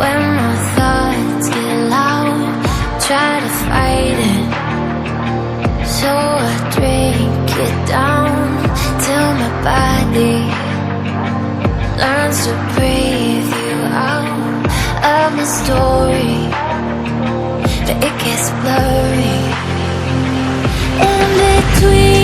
When my thoughts get loud, try to fight it. So I drink it down till my body learns to breathe you out of my story, but it gets blurry in between.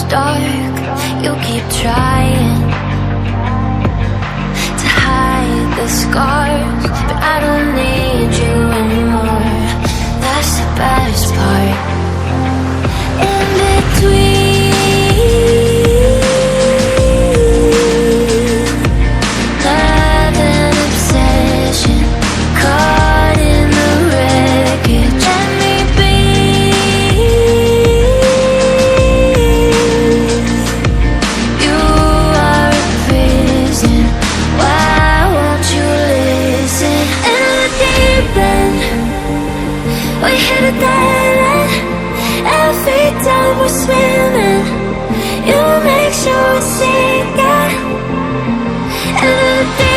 Dark, you keep trying to hide the scars, but I don't need you anymore. That's the best part. In between love and obsession, caught in the wreckage. Let me be. We hit a dead end. Every time we're swimming, you make sure we sink it.